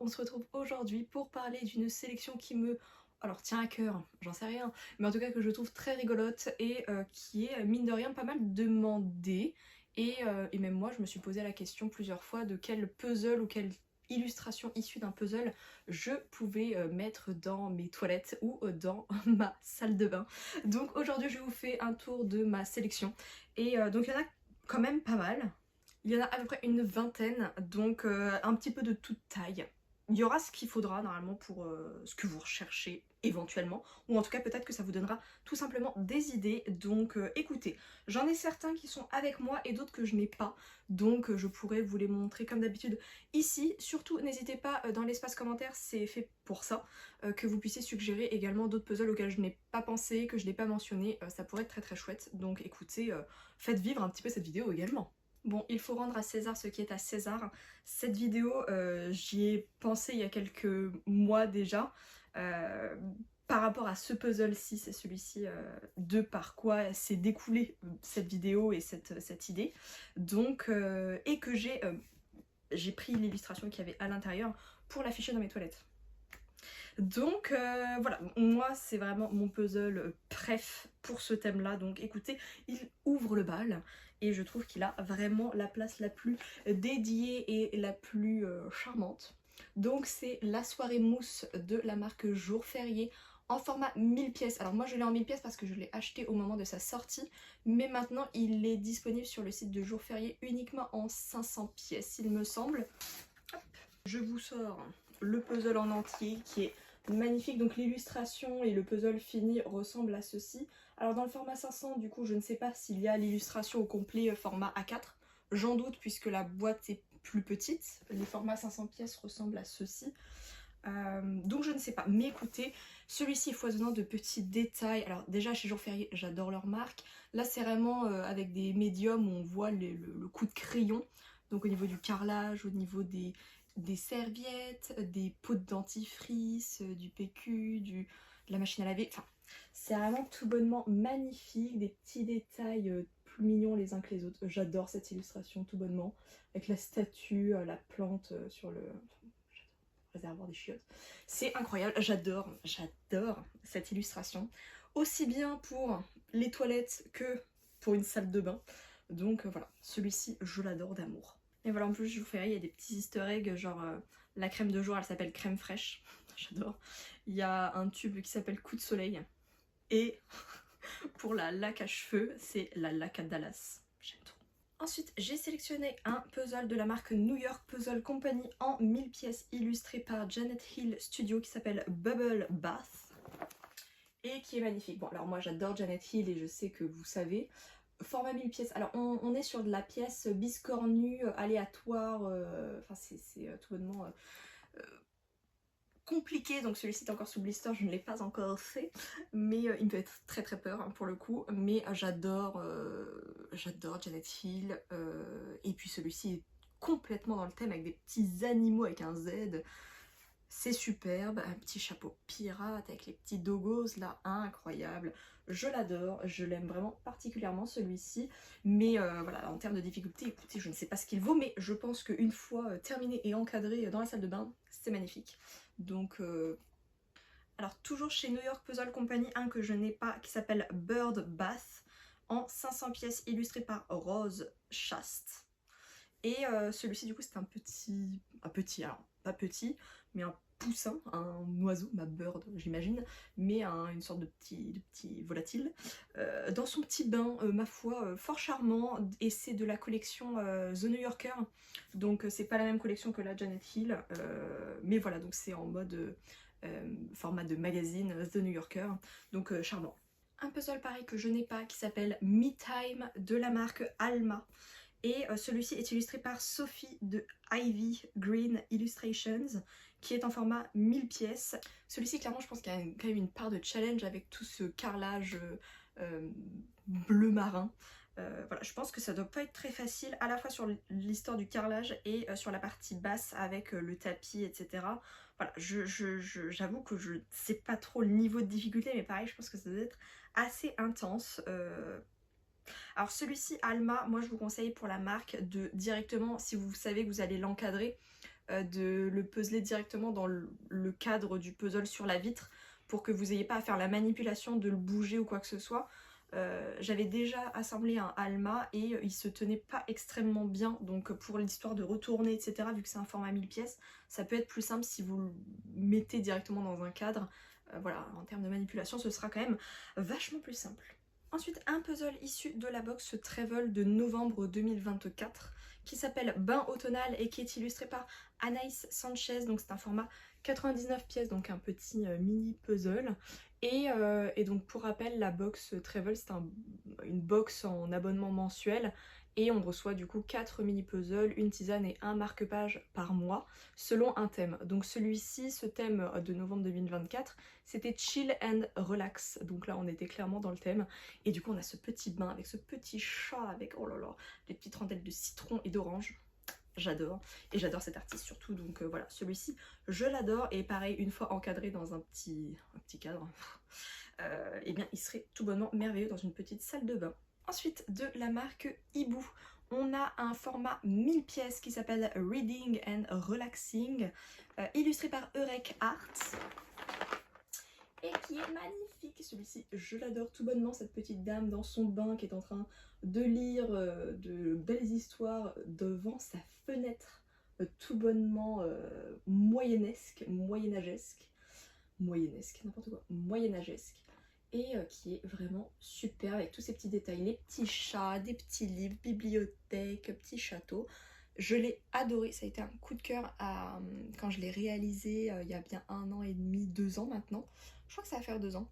on se retrouve aujourd'hui pour parler d'une sélection qui me... Alors tient à cœur, j'en sais rien, mais en tout cas que je trouve très rigolote et qui est mine de rien pas mal demandée. Et même moi je me suis posé la question plusieurs fois de quel puzzle ou quelle illustration issue d'un puzzle je pouvais mettre dans mes toilettes ou dans ma salle de bain. Donc aujourd'hui je vous fais un tour de ma sélection et donc il y en a quand même pas mal. Il y en a à peu près une vingtaine, donc un petit peu de toute taille. Il y aura ce qu'il faudra normalement pour ce que vous recherchez éventuellement, ou en tout cas peut-être que ça vous donnera tout simplement des idées, donc écoutez, j'en ai certains qui sont avec moi et d'autres que je n'ai pas, donc je pourrais vous les montrer comme d'habitude ici. Surtout n'hésitez pas dans l'espace commentaire, c'est fait pour ça, que vous puissiez suggérer également d'autres puzzles auxquels je n'ai pas pensé, que je n'ai pas mentionné, ça pourrait être très très chouette, donc écoutez, faites vivre un petit peu cette vidéo également. Bon, il faut rendre à César ce qui est à César. Cette vidéo, j'y ai pensé il y a quelques mois déjà. euh, Par rapport à ce puzzle-ci, c'est celui-ci, de par quoi s'est découlée cette vidéo et cette idée. Donc, et que j'ai pris l'illustration qu'il y avait à l'intérieur pour l'afficher dans mes toilettes. Donc voilà, moi c'est vraiment mon puzzle préf pour ce thème là, donc écoutez, il ouvre le bal et je trouve qu'il a vraiment la place la plus dédiée et la plus charmante. Donc c'est la soirée mousse de la marque Jour Férié en format 1000 pièces. Alors moi je l'ai en 1000 pièces parce que je l'ai acheté au moment de sa sortie, mais maintenant il est disponible sur le site de Jour Férié uniquement en 500 pièces il me semble. Hop. Je vous sors le puzzle en entier qui est magnifique, donc l'illustration et le puzzle fini ressemblent à ceci. Alors dans le format 500 du coup je ne sais pas s'il y a l'illustration au complet format A4, j'en doute puisque la boîte est plus petite, les formats 500 pièces ressemblent à ceci. Donc je ne sais pas, mais écoutez, celui-ci est foisonnant de petits détails. Alors déjà chez Jour Férié j'adore leur marque, là c'est vraiment avec des médiums où on voit le coup de crayon, donc au niveau du carrelage, au niveau des serviettes, des pots de dentifrice, du PQ, de la machine à laver, enfin c'est vraiment tout bonnement magnifique, des petits détails plus mignons les uns que les autres. J'adore cette illustration tout bonnement, avec la statue, la plante sur le réservoir des chiottes. C'est incroyable, j'adore cette illustration, aussi bien pour les toilettes que pour une salle de bain. Donc voilà, celui-ci je l'adore d'amour. Et voilà, en plus je vous ferai, il y a des petits easter eggs, genre la crème de jour elle s'appelle crème fraîche, j'adore. Il y a un tube qui s'appelle coup de soleil, et pour la laque à cheveux c'est la laque à Dallas, j'aime trop. Ensuite, j'ai sélectionné un puzzle de la marque New York Puzzle Company en 1000 pièces illustré par Janet Hill Studio qui s'appelle Bubble Bath et qui est magnifique. Bon, alors moi j'adore Janet Hill et je sais que vous savez. Format 1000 pièces. Alors on est sur de la pièce biscornue, aléatoire, enfin c'est tout bonnement compliqué, donc celui-ci est encore sous blister, je ne l'ai pas encore fait, mais il me fait très très peur hein, pour le coup, mais j'adore Janet Hill, et puis celui-ci est complètement dans le thème avec des petits animaux avec un Z, c'est superbe, un petit chapeau pirate avec les petits dogos là, incroyable, je l'adore, je l'aime vraiment particulièrement celui-ci, mais voilà, en termes de difficulté, écoutez, je ne sais pas ce qu'il vaut, mais je pense qu'une fois terminé et encadré dans la salle de bain, c'est magnifique. Donc alors toujours chez New York Puzzle Company, un que je n'ai pas qui s'appelle Bird Bath en 500 pièces illustré par Rose Chaste. Et celui-ci du coup c'est un petit, alors pas petit, mais un poussin, un oiseau, ma bird j'imagine, mais une sorte de petit volatile, dans son petit bain, ma foi, fort charmant, et c'est de la collection The New Yorker, donc c'est pas la même collection que la Janet Hill, mais voilà, donc c'est en mode format de magazine The New Yorker, donc charmant. Un puzzle pareil que je n'ai pas qui s'appelle Me Time de la marque Alma. Et celui-ci est illustré par Sophie de Ivy Green Illustrations, qui est en format 1000 pièces. Celui-ci, clairement, je pense qu'il y a quand même une part de challenge avec tout ce carrelage bleu marin. Voilà, je pense que ça doit pas être très facile, à la fois sur l'histoire du carrelage et sur la partie basse avec le tapis, etc. Voilà, j'avoue que je sais pas trop le niveau de difficulté, mais pareil, je pense que ça doit être assez intense. Alors celui-ci Alma, moi je vous conseille pour la marque de directement, si vous savez que vous allez l'encadrer, de le puzzler directement dans le cadre du puzzle sur la vitre pour que vous n'ayez pas à faire la manipulation de le bouger ou quoi que ce soit. J'avais déjà assemblé un Alma et il se tenait pas extrêmement bien, donc pour l'histoire de retourner etc, vu que c'est un format 1000 pièces, ça peut être plus simple si vous le mettez directement dans un cadre. Voilà, en termes de manipulation ce sera quand même vachement plus simple. Ensuite, un puzzle issu de la box Travel de novembre 2024 qui s'appelle Bain automnal et qui est illustré par Anaïs Sanchez. Donc c'est un format 99 pièces, donc un petit mini puzzle. Et donc pour rappel, la box Travel c'est une box en abonnement mensuel et on reçoit du coup 4 mini puzzles, une tisane et un marque-page par mois selon un thème. Donc celui-ci, ce thème de novembre 2024, c'était Chill and Relax. Donc là on était clairement dans le thème. Et du coup on a ce petit bain avec ce petit chat avec, oh là là, des petites rondelles de citron et d'orange. J'adore, et j'adore cet artiste surtout, donc voilà, celui-ci je l'adore, et pareil, une fois encadré dans un petit cadre, et bien il serait tout bonnement merveilleux dans une petite salle de bain. Ensuite, de la marque Hibou, on a un format 1000 pièces qui s'appelle Reading and Relaxing, illustré par Eurek Art, et qui est magnifique. Celui-ci, je l'adore tout bonnement, cette petite dame dans son bain qui est en train de lire de belles histoires devant sa fenêtre, tout bonnement moyennesque, moyenâgesque, n'importe quoi, moyenâgesque, et qui est vraiment super avec tous ces petits détails, les petits chats, des petits livres, bibliothèque, petit château. Je l'ai adoré, ça a été un coup de cœur quand je l'ai réalisé il y a bien 1 an et demi, 2 ans maintenant. Je crois que ça va faire 2 ans.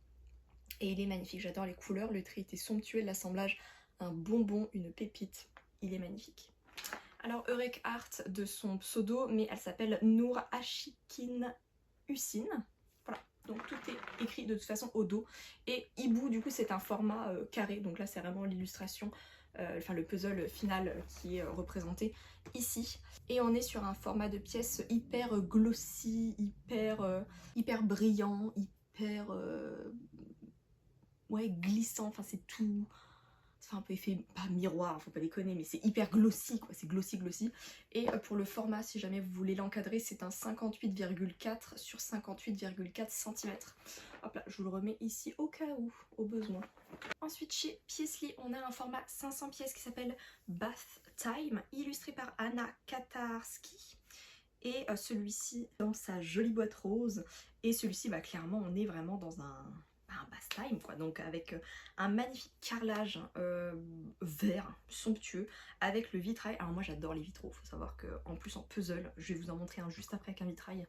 Et il est magnifique, j'adore les couleurs, le tri était somptueux, l'assemblage, un bonbon, une pépite, il est magnifique. Alors Eurek Art de son pseudo, mais elle s'appelle Nour Ashikin Hussin. Voilà, donc tout est écrit de toute façon au dos. Et Hibou, du coup, c'est un format carré, donc là c'est vraiment l'illustration, enfin le puzzle final qui est représenté ici. Et on est sur un format de pièces hyper glossy, hyper brillant, hyper ouais, glissant, enfin c'est tout, c'est un peu effet, pas miroir, faut pas déconner, mais c'est hyper glossy quoi, c'est glossy. Et pour le format, si jamais vous voulez l'encadrer, c'est un 58,4 sur 58,4 cm. Hop là, je vous le remets ici au cas où, au besoin. Ensuite chez Piesli, on a un format 500 pièces qui s'appelle Bath Time, illustré par Anna Katarski. Et celui-ci dans sa jolie boîte rose. Et celui-ci, bah clairement, on est vraiment dans un bath time quoi, donc avec un magnifique carrelage vert somptueux avec le vitrail. Alors moi j'adore les vitraux, faut savoir que en plus en puzzle, je vais vous en montrer un juste après avec un vitrail.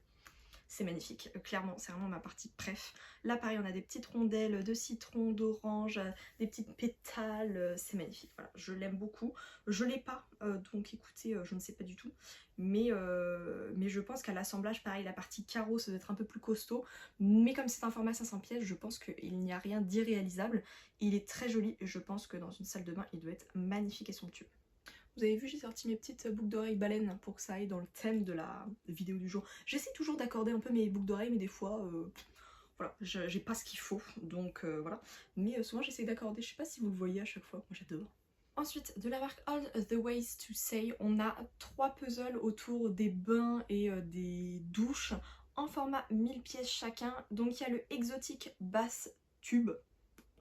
C'est magnifique, clairement c'est vraiment ma partie préf. Là pareil on a des petites rondelles de citron, d'orange, des petites pétales, c'est magnifique, voilà, je l'aime beaucoup. Je l'ai pas, donc écoutez, je ne sais pas du tout, mais je pense qu'à l'assemblage pareil la partie carreau ça doit être un peu plus costaud, mais comme c'est un format 500 pièces, je pense qu'il n'y a rien d'irréalisable. Il est très joli et je pense que dans une salle de bain il doit être magnifique et somptueux. Vous avez vu, j'ai sorti mes petites boucles d'oreilles baleines pour que ça aille dans le thème de la vidéo du jour. J'essaie toujours d'accorder un peu mes boucles d'oreilles, mais des fois, voilà, j'ai pas ce qu'il faut, donc voilà. Mais souvent j'essaie d'accorder, je sais pas si vous le voyez à chaque fois, moi j'adore. Ensuite, de la marque All the Ways to Say, on a 3 puzzles autour des bains et des douches en format 1000 pièces chacun. Donc il y a le Exotic Bath Tube,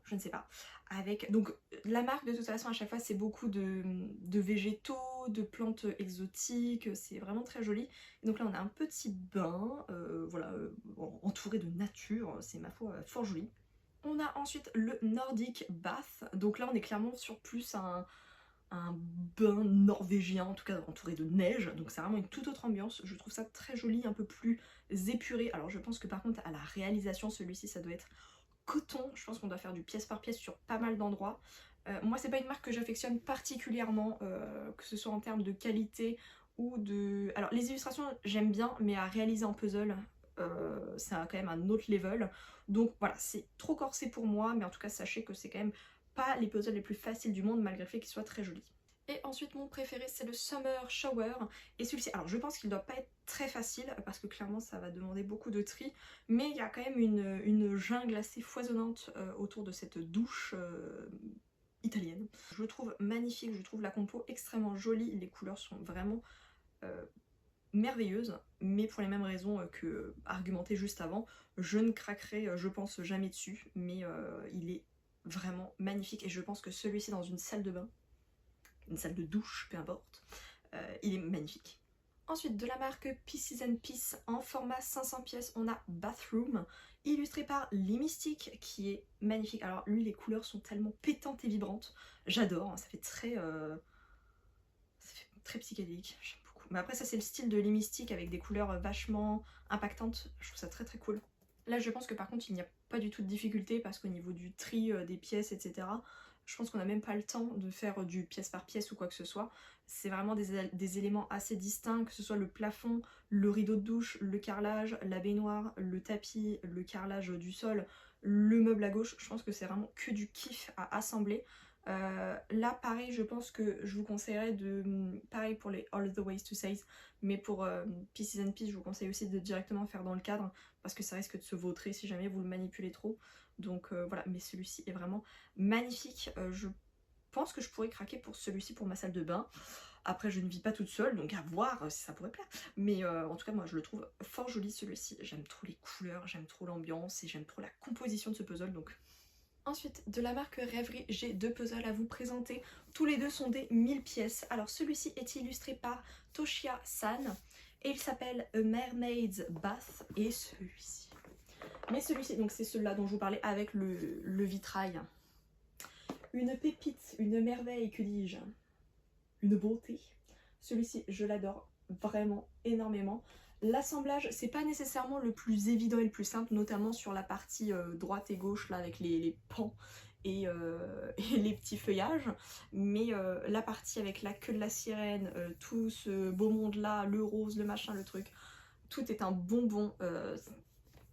je ne sais pas, avec, donc la marque de toute façon à chaque fois c'est beaucoup de végétaux, de plantes exotiques, c'est vraiment très joli. Et donc là on a un petit bain, voilà, entouré de nature, c'est ma foi fort joli. On a ensuite le Nordic Bath, donc là on est clairement sur plus un bain norvégien, en tout cas entouré de neige, donc c'est vraiment une toute autre ambiance. Je trouve ça très joli, un peu plus épuré. Alors je pense que par contre à la réalisation celui-ci ça doit être coton, je pense qu'on doit faire du pièce par pièce sur pas mal d'endroits. Moi c'est pas une marque que j'affectionne particulièrement, que ce soit en termes de qualité ou de... Alors les illustrations j'aime bien, mais à réaliser en puzzle, c'est quand même un autre level. Donc voilà, c'est trop corsé pour moi, mais en tout cas sachez que c'est quand même pas les puzzles les plus faciles du monde malgré le fait qu'ils soient très jolis. Et ensuite mon préféré c'est le Summer Shower, et celui-ci, alors je pense qu'il doit pas être très facile parce que clairement ça va demander beaucoup de tri, mais il y a quand même une jungle assez foisonnante autour de cette douche italienne. Je le trouve magnifique, je trouve la compo extrêmement jolie, les couleurs sont vraiment merveilleuse, mais pour les mêmes raisons que argumentées juste avant, je ne craquerai, je pense, jamais dessus, mais il est vraiment magnifique et je pense que celui-ci dans une salle de bain, une salle de douche, peu importe, il est magnifique. Ensuite, de la marque Pieces and Peace en format 500 pièces, on a Bathroom, illustré par Lee Mystique, qui est magnifique. Alors lui, les couleurs sont tellement pétantes et vibrantes, j'adore, hein, ça fait très psychédélique, j'aime beaucoup. Mais après ça c'est le style de Lee Mystique avec des couleurs vachement impactantes, je trouve ça très cool. Là je pense que par contre il n'y a pas du tout de difficulté parce qu'au niveau du tri des pièces, etc., je pense qu'on n'a même pas le temps de faire du pièce par pièce ou quoi que ce soit. C'est vraiment des éléments assez distincts, que ce soit le plafond, le rideau de douche, le carrelage, la baignoire, le tapis, le carrelage du sol, le meuble à gauche. Je pense que c'est vraiment que du kiff à assembler. Là pareil, je pense que je vous conseillerais de, pareil pour les All the Ways to Size, mais pour Pieces and Pieces je vous conseille aussi de directement faire dans le cadre parce que ça risque de se vautrer si jamais vous le manipulez trop. Donc voilà, mais celui-ci est vraiment magnifique. Je pense que je pourrais craquer pour celui-ci pour ma salle de bain. Après je ne vis pas toute seule, donc à voir si ça pourrait plaire. Mais en tout cas moi je le trouve fort joli celui-ci. J'aime trop les couleurs, j'aime trop l'ambiance et j'aime trop la composition de ce puzzle, donc... Ensuite, de la marque Rêverie, j'ai deux puzzles à vous présenter. Tous les deux sont des 1000 pièces. Alors celui-ci est illustré par Toshia San et il s'appelle A Mermaid's Bath, et celui-ci. Mais celui-ci, donc c'est celui-là dont je vous parlais avec le vitrail. Une pépite, une merveille, que dis-je, une beauté. Celui-ci, je l'adore vraiment énormément. L'assemblage, c'est pas nécessairement le plus évident et le plus simple, notamment sur la partie droite et gauche, là, avec les pans et les petits feuillages. Mais la partie avec la queue de la sirène, tout ce beau monde-là, le rose, le machin, le truc, tout est un bonbon.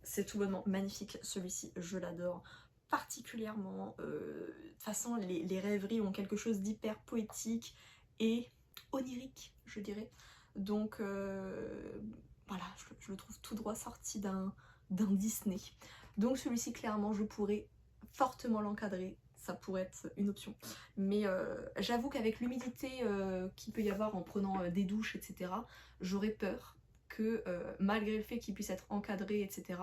C'est tout bonnement magnifique, celui-ci, je l'adore particulièrement. De toute façon, les rêveries ont quelque chose d'hyper poétique et onirique, je dirais. Donc voilà, je le trouve tout droit sorti d'un Disney. Donc celui-ci, clairement, je pourrais fortement l'encadrer. Ça pourrait être une option. Mais j'avoue qu'avec l'humidité qu'il peut y avoir en prenant des douches, etc., j'aurais peur que malgré le fait qu'il puisse être encadré, etc.,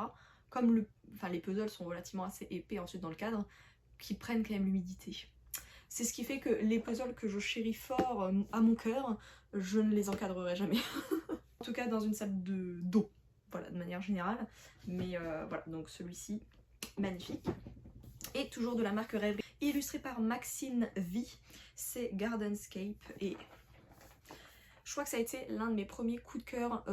comme les puzzles sont relativement assez épais ensuite dans le cadre, qu'ils prennent quand même l'humidité. C'est ce qui fait que les puzzles que je chéris fort à mon cœur, je ne les encadrerai jamais. En tout cas dans une salle d'eau, voilà, de manière générale. Mais voilà, donc celui-ci, magnifique. Et toujours de la marque Rêverie, illustré par Maxine V, c'est Gardenscape. Et je crois que ça a été l'un de mes premiers coups de cœur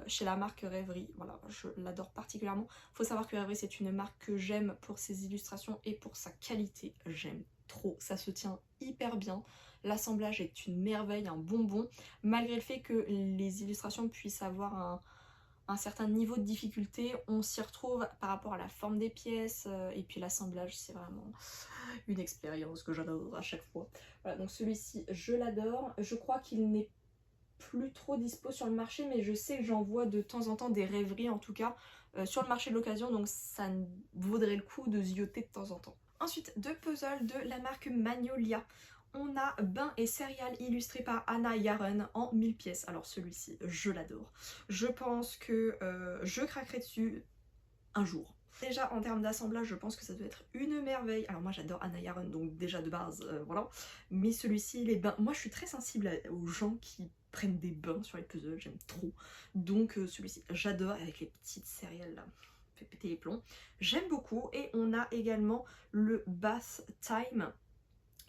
chez la marque Rêverie. Voilà, je l'adore particulièrement. Faut savoir que Rêverie, c'est une marque que j'aime pour ses illustrations et pour sa qualité. J'aime trop, ça se tient hyper bien. L'assemblage est une merveille, un bonbon. Malgré le fait que les illustrations puissent avoir un certain niveau de difficulté, on s'y retrouve par rapport à la forme des pièces et puis l'assemblage, c'est vraiment une expérience que j'adore à chaque fois. Voilà, donc celui-ci, je l'adore. Je crois qu'il n'est plus trop dispo sur le marché, mais je sais que j'en vois de temps en temps des rêveries, en tout cas, sur le marché de l'occasion, donc ça vaudrait le coup de zioter de temps en temps. Ensuite, deux puzzles de la marque Magnolia. On a Bain et céréales illustré par Anna Yaren en 1000 pièces. Alors celui-ci, je l'adore. Je pense que je craquerai dessus un jour. Déjà en termes d'assemblage, je pense que ça doit être une merveille. Alors moi j'adore Anna Yaren, donc déjà de base, voilà. Mais celui-ci, les bains, moi je suis très sensible aux gens qui prennent des bains sur les puzzles, j'aime trop. Donc celui-ci, j'adore avec les petites céréales là, fait péter les plombs. J'aime beaucoup. Et on a également le Bath Time,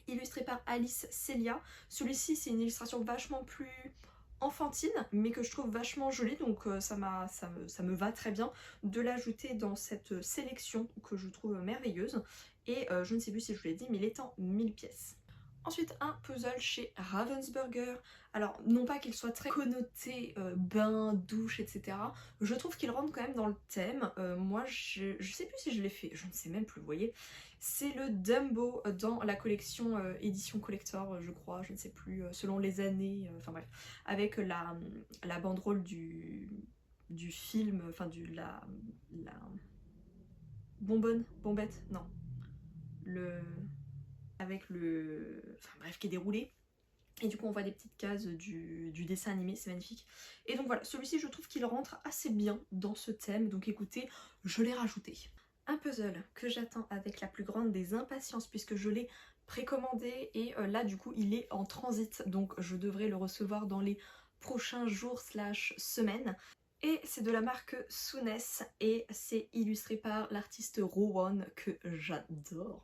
illustré par Alice Celia. Celui-ci c'est une illustration vachement plus enfantine mais que je trouve vachement jolie, donc ça me va très bien de l'ajouter dans cette sélection que je trouve merveilleuse. Et je ne sais plus si je vous l'ai dit, mais il est en 1000 pièces. Ensuite, un puzzle chez Ravensburger. Alors, non pas qu'il soit très connoté bain, douche, etc. Je trouve qu'il rentre quand même dans le thème. Moi, je sais plus si je l'ai fait, je ne sais même plus, vous voyez. C'est le Dumbo dans la collection édition collector, je crois, je ne sais plus, selon les années, enfin bref. Avec la banderole du film, enfin la bonbonne, bombette, non. Avec le... Enfin bref, qui est déroulé. Et du coup on voit des petites cases du dessin animé, c'est magnifique. Et donc voilà, celui-ci je trouve qu'il rentre assez bien dans ce thème, donc écoutez, je l'ai rajouté. Un puzzle que j'attends avec la plus grande des impatiences puisque je l'ai précommandé et là du coup il est en transit, donc je devrais le recevoir dans les prochains jours slash semaines. Et c'est de la marque Sunes et c'est illustré par l'artiste Rowan que j'adore.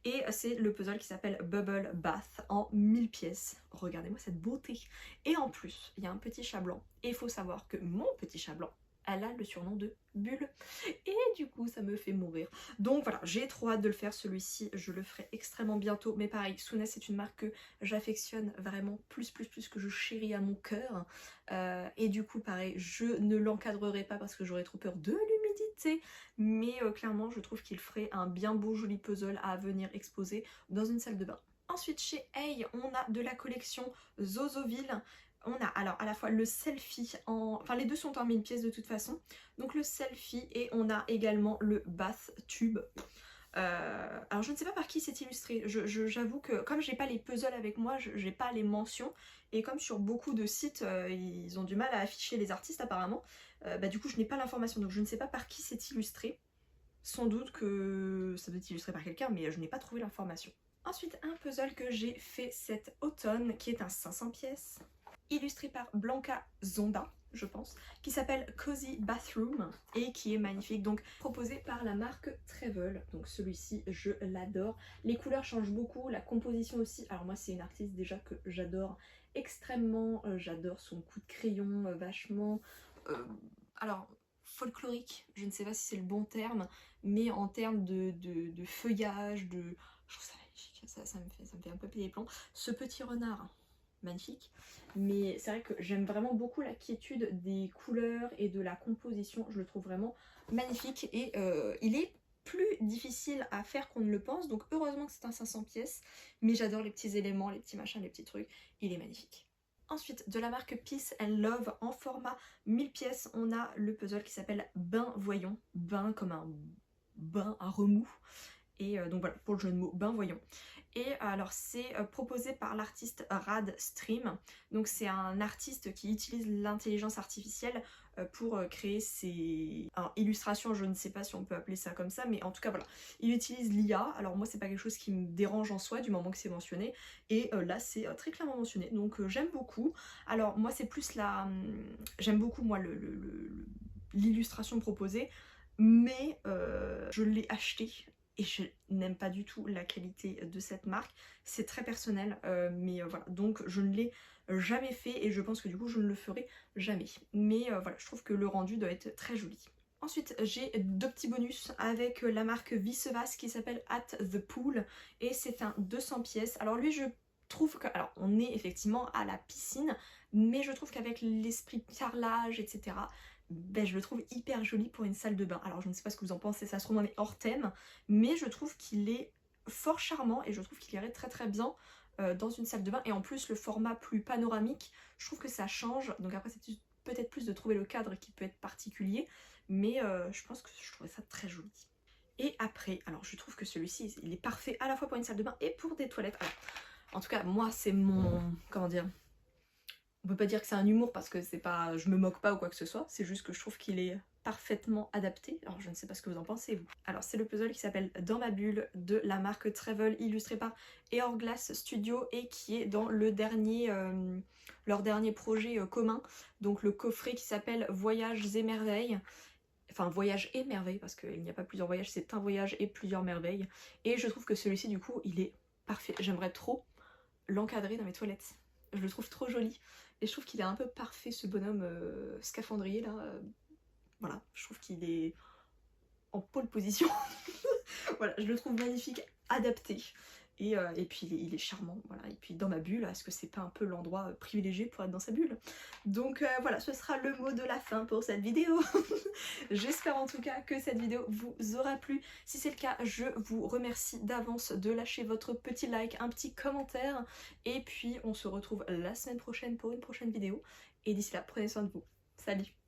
Et c'est le puzzle qui s'appelle Bubble Bath en 1000 pièces. Regardez-moi cette beauté. Et en plus, il y a un petit chat blanc. Et il faut savoir que mon petit chat blanc, elle a le surnom de Bulle. Et du coup, ça me fait mourir. Donc voilà, j'ai trop hâte de le faire celui-ci. Je le ferai extrêmement bientôt. Mais pareil, Sunes c'est une marque que j'affectionne vraiment plus que je chéris à mon cœur. Et du coup, pareil, je ne l'encadrerai pas parce que j'aurais trop peur de l'humidité. Mais clairement, je trouve qu'il ferait un bien beau joli puzzle à venir exposer dans une salle de bain. Ensuite, chez Hey, on a de la collection Zozoville. On a alors à la fois le selfie enfin les deux sont en 1000 pièces de toute façon. Donc le selfie et on a également le bath tube. Alors je ne sais pas par qui c'est illustré. J'avoue que comme j'ai pas les puzzles avec moi, j'ai pas les mentions. Et comme sur beaucoup de sites, ils ont du mal à afficher les artistes apparemment, bah du coup je n'ai pas l'information. Donc je ne sais pas par qui c'est illustré. Sans doute que ça doit être illustré par quelqu'un, mais je n'ai pas trouvé l'information. Ensuite, un puzzle que j'ai fait cet automne, qui est un 500 pièces, illustré par Blanca Zonda, je pense, qui s'appelle Cozy Bathroom et qui est magnifique, donc proposé par la marque Travel. Donc celui-ci, je l'adore. Les couleurs changent beaucoup, la composition aussi. Alors moi, c'est une artiste déjà que j'adore extrêmement. J'adore son coup de crayon, vachement... alors, folklorique, je ne sais pas si c'est le bon terme, mais en termes de feuillage, je trouve ça magnifique, ça me fait un peu payer les plombs. Ce petit renard, magnifique, mais c'est vrai que j'aime vraiment beaucoup la quiétude des couleurs et de la composition, je le trouve vraiment magnifique et il est plus difficile à faire qu'on ne le pense, donc heureusement que c'est un 500 pièces, mais j'adore les petits éléments, les petits machins, les petits trucs, il est magnifique. Ensuite, de la marque Peace and Love en format 1000 pièces, on a le puzzle qui s'appelle Bain Voyons. Bain comme un bain à remous. Et donc voilà, pour le jeu de mots, Bain Voyons. Et alors c'est proposé par l'artiste Rad Stream. Donc c'est un artiste qui utilise l'intelligence artificielle pour créer ses illustrations, je ne sais pas si on peut appeler ça comme ça, mais en tout cas voilà, il utilise l'IA. Alors moi c'est pas quelque chose qui me dérange en soi du moment que c'est mentionné, et là c'est très clairement mentionné, donc j'aime beaucoup. Alors moi c'est plus la... j'aime beaucoup moi l'illustration proposée, mais je l'ai acheté et je n'aime pas du tout la qualité de cette marque, c'est très personnel, mais voilà, donc je ne l'ai jamais fait et je pense que du coup je ne le ferai jamais. Mais voilà, je trouve que le rendu doit être très joli. Ensuite, j'ai deux petits bonus avec la marque Vicevas qui s'appelle At the Pool et c'est un 200 pièces. Alors lui, je trouve que... Alors, on est effectivement à la piscine, mais je trouve qu'avec l'esprit carrelage, etc., ben, je le trouve hyper joli pour une salle de bain. Alors je ne sais pas ce que vous en pensez, ça se trouve on est hors thème, mais je trouve qu'il est fort charmant et je trouve qu'il irait très bien dans une salle de bain. Et en plus le format plus panoramique, je trouve que ça change. Donc après c'est peut-être plus de trouver le cadre qui peut être particulier, mais je pense que je trouverais ça très joli. Et après, alors je trouve que celui-ci il est parfait à la fois pour une salle de bain et pour des toilettes. Alors, en tout cas moi c'est mon... comment dire, on peut pas dire que c'est un humour parce que c'est pas, je me moque pas ou quoi que ce soit, c'est juste que je trouve qu'il est parfaitement adapté. Alors je ne sais pas ce que vous en pensez vous. Alors c'est le puzzle qui s'appelle Dans ma bulle de la marque Travel, illustré par Hourglass Studio et qui est dans le dernier, leur dernier projet commun, donc le coffret qui s'appelle Voyages et merveilles. Enfin voyage et merveille parce qu'il n'y a pas plusieurs voyages, c'est un voyage et plusieurs merveilles. Et je trouve que celui-ci du coup il est parfait. J'aimerais trop l'encadrer dans mes toilettes. Je le trouve trop joli. Et je trouve qu'il est un peu parfait ce bonhomme scaphandrier là. Voilà, je trouve qu'il est en pole position. Voilà, je le trouve magnifique, adapté. Et puis il est charmant, voilà. Et puis dans ma bulle, est-ce que c'est pas un peu l'endroit privilégié pour être dans sa bulle? Donc voilà, ce sera le mot de la fin pour cette vidéo. J'espère en tout cas que cette vidéo vous aura plu. Si c'est le cas, je vous remercie d'avance de lâcher votre petit like, un petit commentaire. Et puis on se retrouve la semaine prochaine pour une prochaine vidéo. Et d'ici là, prenez soin de vous. Salut!